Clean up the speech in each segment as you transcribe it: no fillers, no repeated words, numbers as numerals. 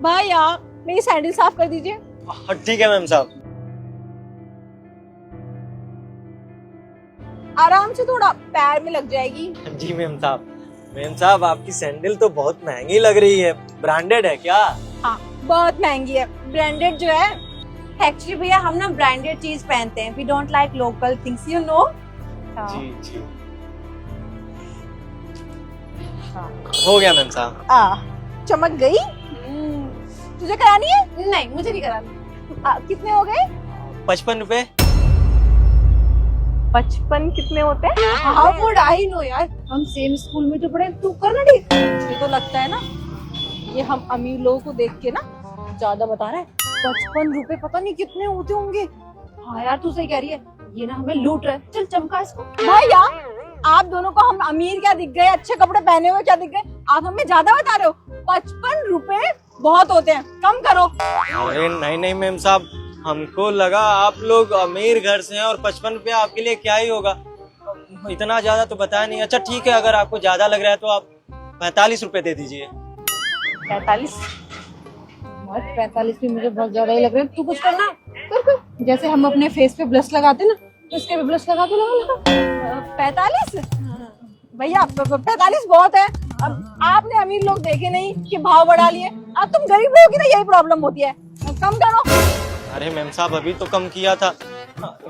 भाई यार मेरी सैंडल साफ कर दीजिए। ठीक है मैम साहब। आराम से, थोड़ा पैर में लग जाएगी। जी मैम साहब। मैम साहब आपकी सैंडल तो बहुत महंगी लग रही है, ब्रांडेड है क्या? हाँ बहुत महंगी है, ब्रांडेड जो है। एक्चुअली भैया हम ना ब्रांडेड चीज पहनते हैं, we don't like local things, you know. जी जी हो गया मैम साहब। चमक गई। तुझे करानी है? नहीं मुझे नहीं कराना। कितने हो गए? 55 रुपए। 55 कितने होते हैं? हाँ वो आई नो यार, हम सेम स्कूल में तो पढ़े, तू कर ना ठीक। मुझे तो लगता है ना ये हम अमीर लोगों को देख के ना ज्यादा बता रहा है। 55 रुपए पता नहीं कितने होते होंगे। हाँ यार तू सही कह रही है, ये ना हमें लूट रहा है, चल चमका इसको। भाई यार आप दोनों को हम अमीर क्या दिख गए, अच्छे कपड़े पहने हुए क्या दिख गए? आप हमें ज्यादा बता रहे हो। 55 रुपए बहुत होते हैं, कम करो। अरे नहीं नहीं मैम साहब, हमको लगा आप लोग अमीर घर से हैं और 55 रुपया आपके लिए क्या ही होगा, इतना ज्यादा तो बताया नहीं। अच्छा ठीक है, अगर आपको ज्यादा लग रहा है तो आप 45 रुपए दे दीजिए। 45? 45 भी मुझे बहुत ज्यादा ही लग रहा है, तू कुछ करना कर। जैसे हम अपने फेस पे ब्लश लगाते ना, इसके भी ब्लश लगा दो, लगा। 45? भैया 45 बहुत है। अब आपने अमीर लोग देखे नहीं कि भाव बढ़ा लिए, अब तुम गरीब लोगों की ना यही प्रॉब्लम होती है। कम करो। अरे मैम साहब अभी तो कम किया था,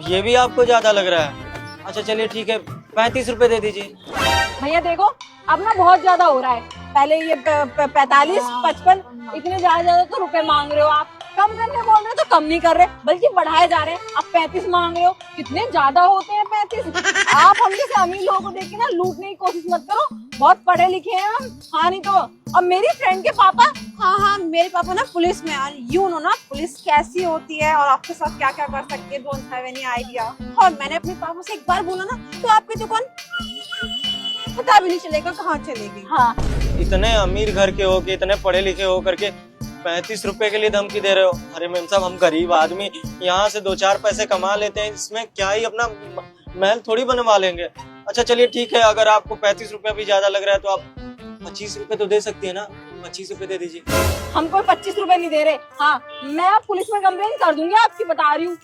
ये भी आपको ज्यादा लग रहा है? अच्छा चलिए ठीक है, 35 रुपए दे दीजिए। भैया देखो अब ना बहुत ज्यादा हो रहा है। पहले ये 45, 55 इतने ज्यादा तो रुपए मांग रहे हो आप। कम करने बोल रहे हो तो कम नहीं कर रहे, बल्कि बढ़ाए जा रहे हैं। आप 35 मांग रहे हो, कितने ज्यादा होते हैं 35। आप हम जैसे अमीर लोगों को देख के ना लूटने की कोशिश मत करो, बहुत पढ़े लिखे हैं हम। हाँ नहीं तो। अब मेरी फ्रेंड के पापा, हाँ मेरे पापा ना पुलिस में यार, यू नो ना पुलिस कैसी होती है और आपके साथ क्या क्या कर सकती है, डोंट हैव एनी आइडिया। और मैंने अपने पापा से एक बार बोला ना तो आपकी दुकान पता भी नहीं चलेगा कहाँ चलेगी। हाँ इतने अमीर घर के हो के, इतने पढ़े लिखे हो करके 35 रुपए के लिए धमकी दे रहे हो? अरे मैम साहब हम गरीब आदमी यहाँ से 2-4 पैसे कमा लेते हैं, इसमें क्या ही अपना महल थोड़ी बनवा लेंगे। अच्छा चलिए ठीक है, अगर आपको 35 रुपए भी ज्यादा लग रहा है तो आप 25 रुपए तो दे सकती है ना, 25 रुपए दे दीजिए। हम कोई 25 रुपए नहीं दे रहे। हाँ मैं अब पुलिस में कंप्लेन कर दूंगी आपकी, बता रही हूँ।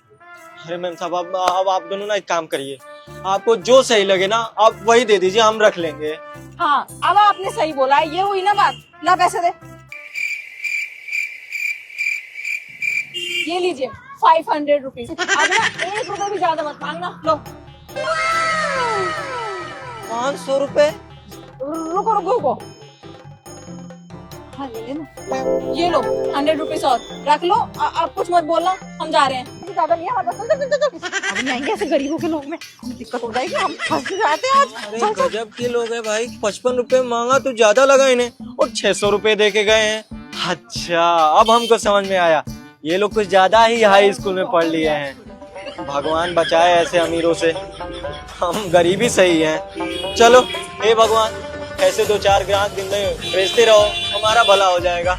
अरे मैम साहब अब आप दोनों ना एक काम करिए, आपको जो सही लगे ना आप वही दे दीजिए, हम रख लेंगे। हाँ अब आपने सही बोला है, ये हुई ना बात। ला पैसे दे, ये लीजिए 500 रुपीज। अब ना 1 रुपए भी ज्यादा मत मांगना। लो 500 रुपए? रुको रुको रुको। हाँ ले लेना, ये लो 100 रुपीज और रख लो। अब कुछ मत बोलना, हम जा रहे हैं। ज्यादा नहीं है हमारे पास। चल, चल, चल, चल। अब नहीं ऐसे गरीबों के लोग में हमें दिक्कत हो जाएगी, हम फंस जाते हैं आज। अरे गजब के लोग हैं भाई, 55 रुपए मांगा तो ज्यादा लगा इन्हें और 600 रुपए दे के गए हैं। अच्छा अब हमको समझ में आया, ये लोग कुछ ज्यादा ही हाई स्कूल में पढ़ लिए हैं। भगवान बचाए ऐसे अमीरों से, हम गरीबी सही हैं। चलो हे भगवान, ऐसे 2-4 ग्राहक दिन में बेचते रहो, हमारा भला हो जाएगा।